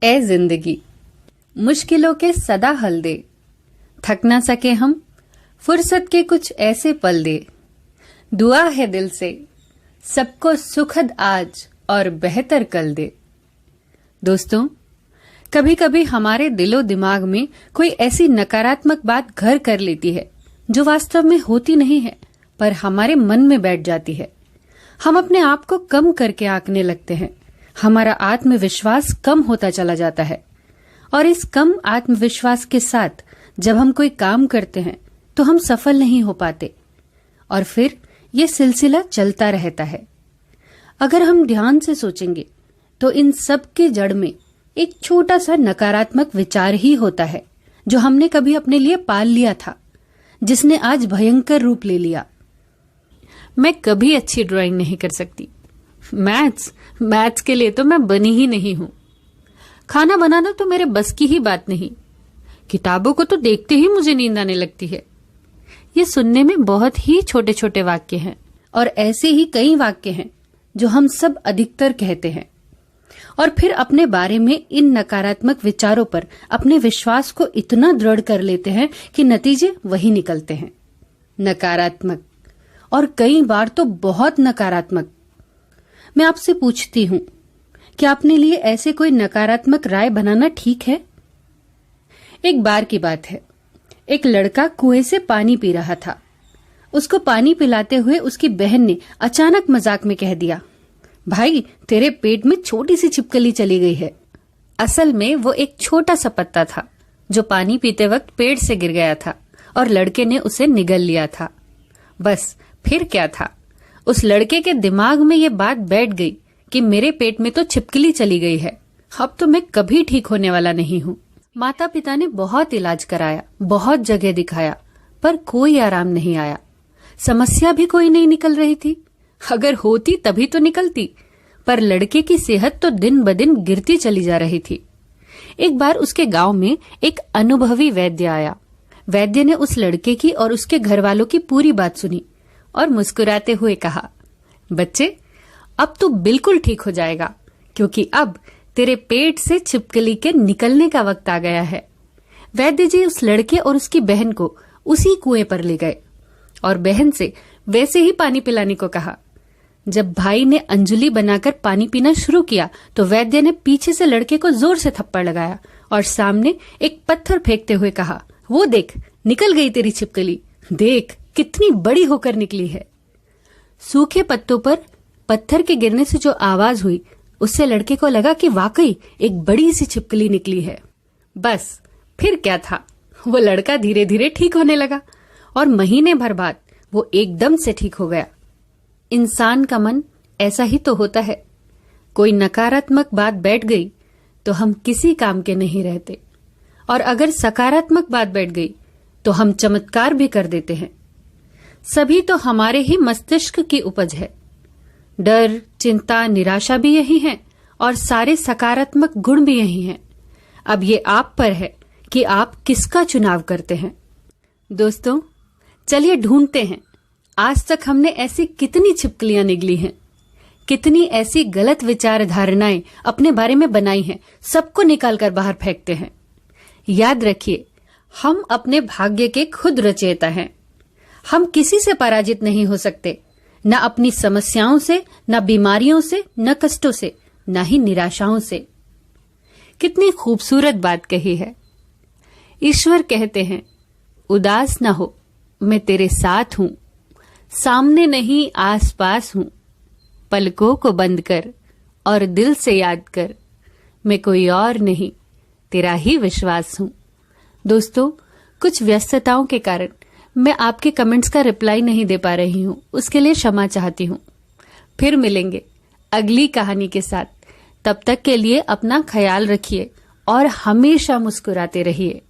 ए जिंदगी मुश्किलों के सदा हल दे, थक ना सके हम फुर्सत के कुछ ऐसे पल दे। दुआ है दिल से सबको सुखद आज और बेहतर कल दे। दोस्तों, कभी कभी हमारे दिलो दिमाग में कोई ऐसी नकारात्मक बात घर कर लेती है जो वास्तव में होती नहीं है, पर हमारे मन में बैठ जाती है। हम अपने आप को कम करके आंकने लगते हैं। हमारा आत्मविश्वास कम होता चला जाता है और इस कम आत्मविश्वास के साथ जब हम कोई काम करते हैं तो हम सफल नहीं हो पाते और फिर ये सिलसिला चलता रहता है। अगर हम ध्यान से सोचेंगे तो इन सब के जड़ में एक छोटा सा नकारात्मक विचार ही होता है जो हमने कभी अपने लिए पाल लिया था, जिसने आज भयंकर रूप ले लिया। मैं कभी अच्छी ड्राइंग नहीं कर सकती। मैथ्स के लिए तो मैं बनी ही नहीं हूं। खाना बनाना तो मेरे बस की ही बात नहीं। किताबों को तो देखते ही मुझे नींद आने लगती है। ये सुनने में बहुत ही छोटे छोटे वाक्य हैं और ऐसे ही कई वाक्य हैं जो हम सब अधिकतर कहते हैं और फिर अपने बारे में इन नकारात्मक विचारों पर अपने विश्वास को इतना दृढ़ कर लेते हैं कि नतीजे वही निकलते हैं, नकारात्मक, और कई बार तो बहुत नकारात्मक। मैं आपसे पूछती हूं कि अपने लिए ऐसे कोई नकारात्मक राय बनाना ठीक है? एक बार की बात है, एक लड़का कुएं से पानी पी रहा था। उसको पानी पिलाते हुए उसकी बहन ने अचानक मजाक में कह दिया, भाई तेरे पेट में छोटी सी छिपकली चली गई है। असल में वो एक छोटा सा पत्ता था जो पानी पीते वक्त पेड़ से गिर गया था और लड़के ने उसे निगल लिया था। बस फिर क्या था, उस लड़के के दिमाग में ये बात बैठ गई कि मेरे पेट में तो छिपकली चली गई है, अब तो मैं कभी ठीक होने वाला नहीं हूँ। माता पिता ने बहुत इलाज कराया, बहुत जगह दिखाया, पर कोई आराम नहीं आया। समस्या भी कोई नहीं निकल रही थी। अगर होती तभी तो निकलती, पर लड़के की सेहत तो दिन ब दिन गिरती चली जा रही थी। एक बार उसके गांव में एक अनुभवी वैद्य आया। वैद्य ने उस लड़के की और उसके घर वालों की पूरी बात सुनी और मुस्कुराते हुए कहा, बच्चे अब तू बिल्कुल ठीक हो जाएगा, क्योंकि अब तेरे पेट से छिपकली के निकलने का वक्त आ गया है। वैद्य जी उस लड़के और उसकी बहन को उसी कुएं पर ले गए और बहन से वैसे ही पानी पिलाने को कहा। जब भाई ने अंजुली बनाकर पानी पीना शुरू किया तो वैद्य ने पीछे से लड़के को जोर से थप्पड़ लगाया और सामने एक पत्थर फेंकते हुए कहा, वो देख निकल गई तेरी छिपकली, देख कितनी बड़ी होकर निकली है। सूखे पत्तों पर पत्थर के गिरने से जो आवाज हुई उससे लड़के को लगा कि वाकई एक बड़ी सी छिपकली निकली है। बस फिर क्या था, वो लड़का धीरे धीरे ठीक होने लगा और महीने भर बाद वो एकदम से ठीक हो गया। इंसान का मन ऐसा ही तो होता है। कोई नकारात्मक बात बैठ गई तो हम किसी काम के नहीं रहते, और अगर सकारात्मक बात बैठ गई तो हम चमत्कार भी कर देते हैं। सभी तो हमारे ही मस्तिष्क की उपज है। डर, चिंता, निराशा भी यही है और सारे सकारात्मक गुण भी यही हैं। अब ये आप पर है कि आप किसका चुनाव करते हैं। दोस्तों, चलिए ढूंढते हैं आज तक हमने ऐसी कितनी छिपकलियां निगली हैं, कितनी ऐसी गलत विचार धारणाएं अपने बारे में बनाई हैं, सबको निकालकर बाहर फेंकते हैं। याद रखिए, हम अपने भाग्य के खुद रचयिता हैं। हम किसी से पराजित नहीं हो सकते, न अपनी समस्याओं से, न बीमारियों से, न कष्टों से, न ही निराशाओं से। कितनी खूबसूरत बात कही है। ईश्वर कहते हैं, उदास न हो, मैं तेरे साथ हूं, सामने नहीं आस पास हूं, पलकों को बंद कर और दिल से याद कर, मैं कोई और नहीं, तेरा ही विश्वास हूं। दोस्तों, कुछ व्यस्तताओं के कारण मैं आपके कमेंट्स का रिप्लाई नहीं दे पा रही हूं, उसके लिए क्षमा चाहती हूं। फिर मिलेंगे अगली कहानी के साथ। तब तक के लिए अपना ख्याल रखिए और हमेशा मुस्कुराते रहिए।